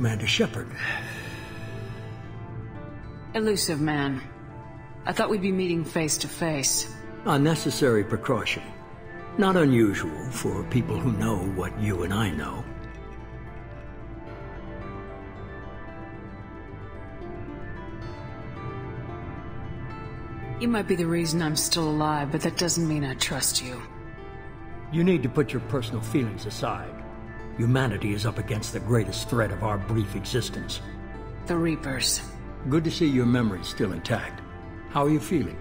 Commander Shepard. Illusive Man. I thought we'd be meeting face to face. A necessary precaution. Not unusual for people who know what you and I know. You might be the reason I'm still alive, but that doesn't mean I trust you. You need to put your personal feelings aside. Humanity is up against the greatest threat of our brief existence. The Reapers. Good to see your memory's still intact. How are you feeling?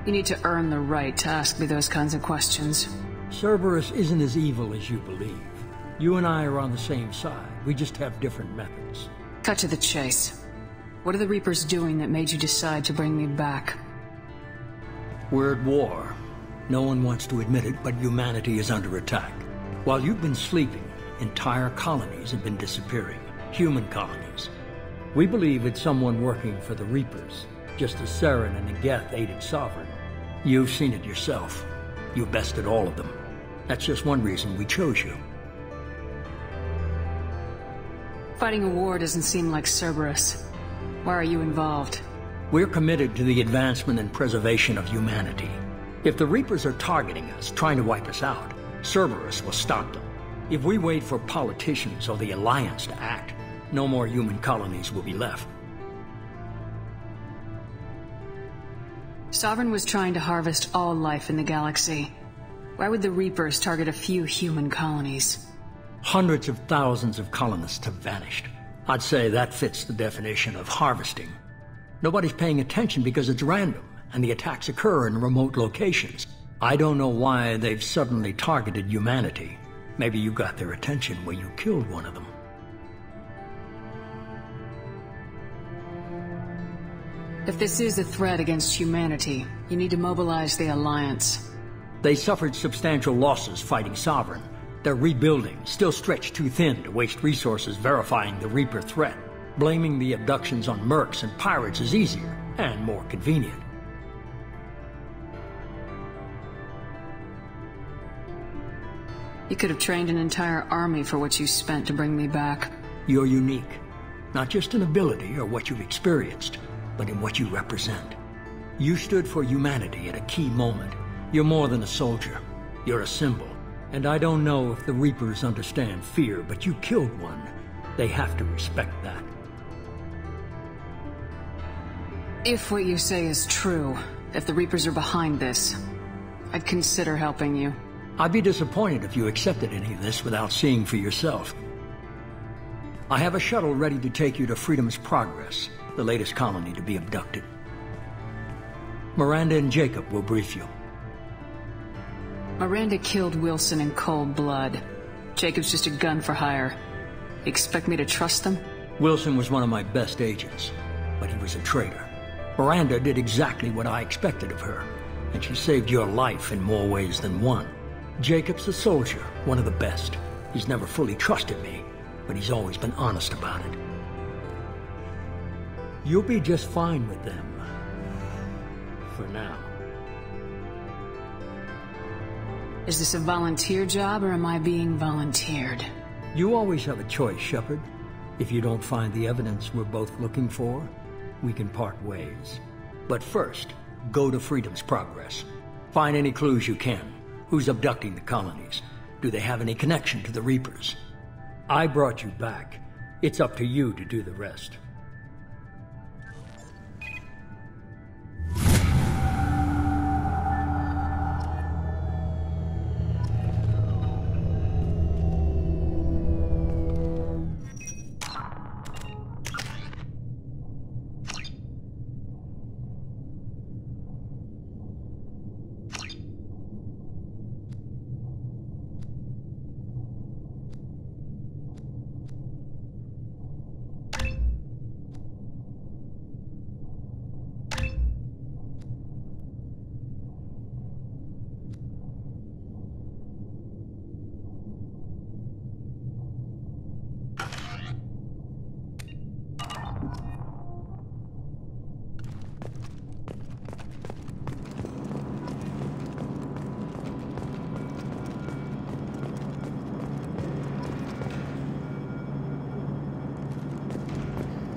You need to earn the right to ask me those kinds of questions. Cerberus isn't as evil as you believe. You and I are on the same side. We just have different methods. Cut to the chase. What are the Reapers doing that made you decide to bring me back? We're at war. No one wants to admit it, but humanity is under attack. While you've been sleeping, entire colonies have been disappearing. Human colonies. We believe it's someone working for the Reapers, just as Saren and the Geth aided Sovereign. You've seen it yourself. You bested all of them. That's just one reason we chose you. Fighting a war doesn't seem like Cerberus. Why are you involved? We're committed to the advancement and preservation of humanity. If the Reapers are targeting us, trying to wipe us out, Cerberus will stop them. If we wait for politicians or the Alliance to act, no more human colonies will be left. Sovereign was trying to harvest all life in the galaxy. Why would the Reapers target a few human colonies? Hundreds of thousands of colonists have vanished. I'd say that fits the definition of harvesting. Nobody's paying attention because it's random, and the attacks occur in remote locations. I don't know why they've suddenly targeted humanity. Maybe you got their attention when you killed one of them. If this is a threat against humanity, you need to mobilize the Alliance. They suffered substantial losses fighting Sovereign. They're rebuilding, still stretched too thin to waste resources verifying the Reaper threat. Blaming the abductions on mercs and pirates is easier, and more convenient. You could have trained an entire army for what you spent to bring me back. You're unique. Not just in ability or what you've experienced, but in what you represent. You stood for humanity at a key moment. You're more than a soldier. You're a symbol. And I don't know if the Reapers understand fear, but you killed one. They have to respect that. If what you say is true, if the Reapers are behind this, I'd consider helping you. I'd be disappointed if you accepted any of this without seeing for yourself. I have a shuttle ready to take you to Freedom's Progress, the latest colony to be abducted. Miranda and Jacob will brief you. Miranda killed Wilson in cold blood. Jacob's just a gun for hire. You expect me to trust them? Wilson was one of my best agents, but he was a traitor. Miranda did exactly what I expected of her, and she saved your life in more ways than one. Jacob's a soldier, one of the best. He's never fully trusted me, but he's always been honest about it. You'll be just fine with them. For now. Is this a volunteer job, or am I being volunteered? You always have a choice, Shepard. If you don't find the evidence we're both looking for, we can part ways. But first, go to Freedom's Progress. Find any clues you can. Who's abducting the colonies? Do they have any connection to the Reapers? I brought you back. It's up to you to do the rest.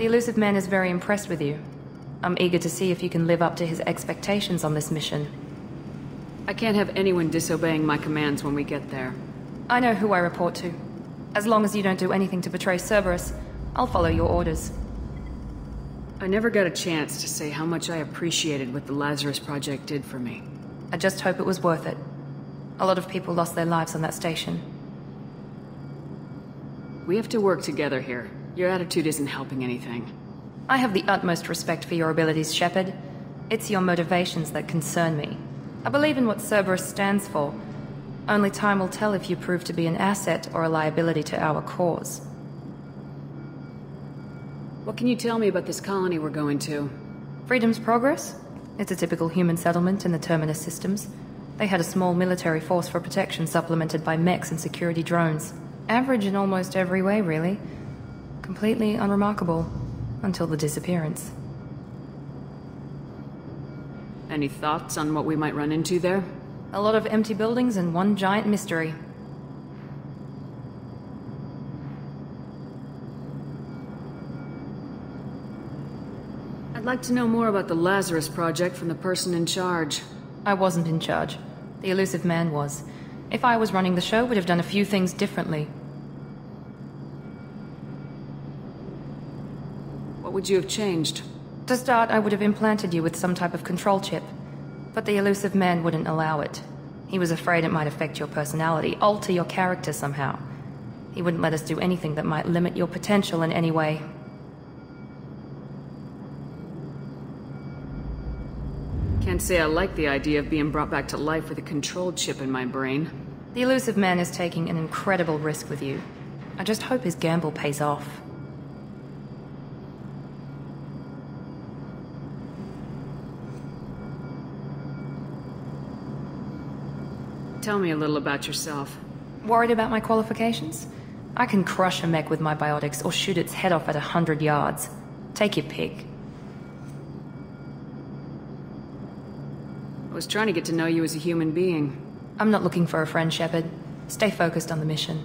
Illusive Man is very impressed with you. I'm eager to see if you can live up to his expectations on this mission. I can't have anyone disobeying my commands when we get there. I know who I report to. As long as you don't do anything to betray Cerberus, I'll follow your orders. I never got a chance to say how much I appreciated what the Lazarus project did for me. I just hope it was worth it. A lot of people lost their lives on that station. We have to work together here. Your attitude isn't helping anything. I have the utmost respect for your abilities, Shepard. It's your motivations that concern me. I believe in what Cerberus stands for. Only time will tell if you prove to be an asset or a liability to our cause. What can you tell me about this colony we're going to? Freedom's Progress? It's a typical human settlement in the Terminus systems. They had a small military force for protection supplemented by mechs and security drones. Average in almost every way, really. Completely unremarkable. Until the disappearance. Any thoughts on what we might run into there? A lot of empty buildings and one giant mystery. I'd like to know more about the Lazarus project from the person in charge. I wasn't in charge. The Illusive Man was. If I was running the show, we'd have done a few things differently. What would you have changed? To start, I would have implanted you with some type of control chip. But the Illusive Man wouldn't allow it. He was afraid it might affect your personality, alter your character somehow. He wouldn't let us do anything that might limit your potential in any way. Can't say I like the idea of being brought back to life with a control chip in my brain. The Illusive Man is taking an incredible risk with you. I just hope his gamble pays off. Tell me a little about yourself. Worried about my qualifications? I can crush a mech with my biotics or shoot its head off at 100 yards. Take your pick. I was trying to get to know you as a human being. I'm not looking for a friend, Shepard. Stay focused on the mission.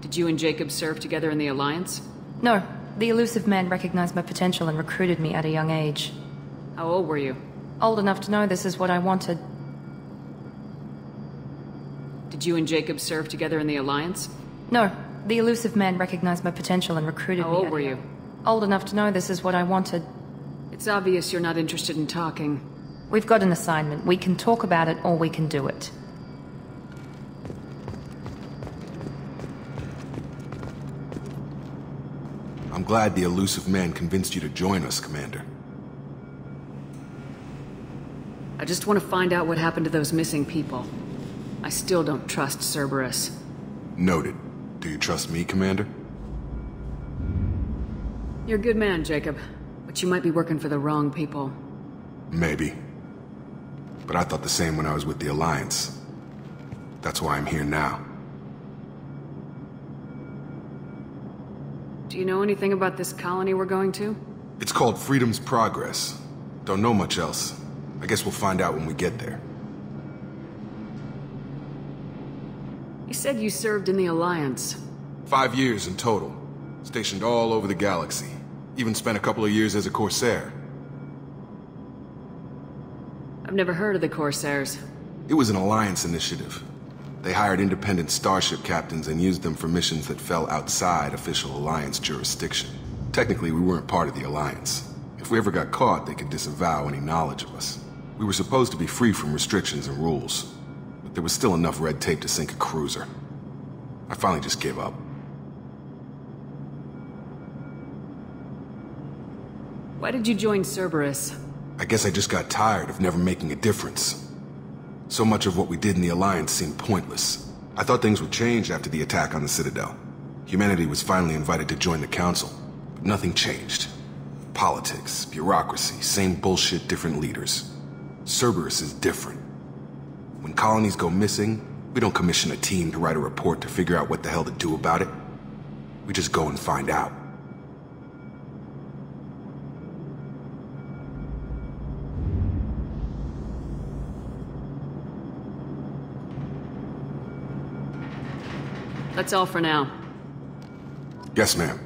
Did you and Jacob serve together in the Alliance? No. The Illusive Man recognized my potential and recruited me at a young age. How old were you? Old enough to know this is what I wanted. Did you and Jacob serve together in the Alliance? No. The Illusive Man recognized my potential and recruited me. How old were you? Old enough to know this is what I wanted. It's obvious you're not interested in talking. We've got an assignment. We can talk about it or we can do it. I'm glad the Illusive Man convinced you to join us, Commander. I just want to find out what happened to those missing people. I still don't trust Cerberus. Noted. Do you trust me, Commander? You're a good man, Jacob. But you might be working for the wrong people. Maybe. But I thought the same when I was with the Alliance. That's why I'm here now. Do you know anything about this colony we're going to? It's called Freedom's Progress. Don't know much else. I guess we'll find out when we get there. You said you served in the Alliance. 5 years in total. Stationed all over the galaxy. Even spent a couple of years as a Corsair. I've never heard of the Corsairs. It was an Alliance initiative. They hired independent starship captains and used them for missions that fell outside official Alliance jurisdiction. Technically, we weren't part of the Alliance. If we ever got caught, they could disavow any knowledge of us. We were supposed to be free from restrictions and rules, but there was still enough red tape to sink a cruiser. I finally just gave up. Why did you join Cerberus? I guess I just got tired of never making a difference. So much of what we did in the Alliance seemed pointless. I thought things would change after the attack on the Citadel. Humanity was finally invited to join the Council, but nothing changed. Politics, bureaucracy, same bullshit, different leaders. Cerberus is different. When colonies go missing, we don't commission a team to write a report to figure out what the hell to do about it. We just go and find out. That's all for now. Yes, ma'am.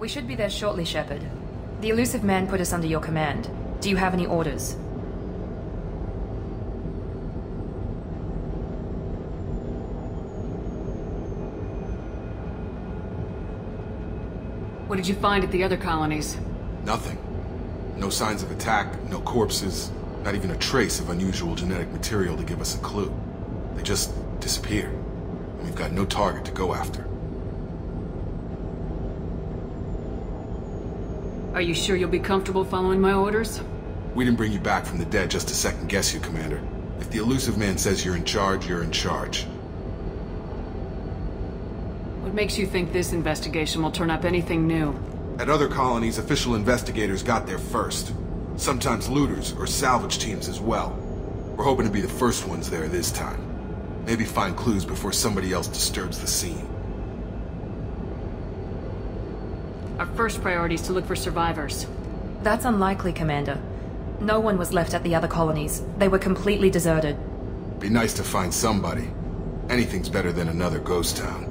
We should be there shortly, Shepard. The Illusive Man put us under your command. Do you have any orders? What did you find at the other colonies? Nothing. No signs of attack, no corpses, not even a trace of unusual genetic material to give us a clue. They just disappeared. And we've got no target to go after. Are you sure you'll be comfortable following my orders? We didn't bring you back from the dead just to second guess you, Commander. If the Illusive Man says you're in charge, you're in charge. What makes you think this investigation will turn up anything new? At other colonies, official investigators got there first. Sometimes looters or salvage teams as well. We're hoping to be the first ones there this time. Maybe find clues before somebody else disturbs the scene. Our first priority is to look for survivors. That's unlikely, Commander. No one was left at the other colonies. They were completely deserted. Be nice to find somebody. Anything's better than another ghost town.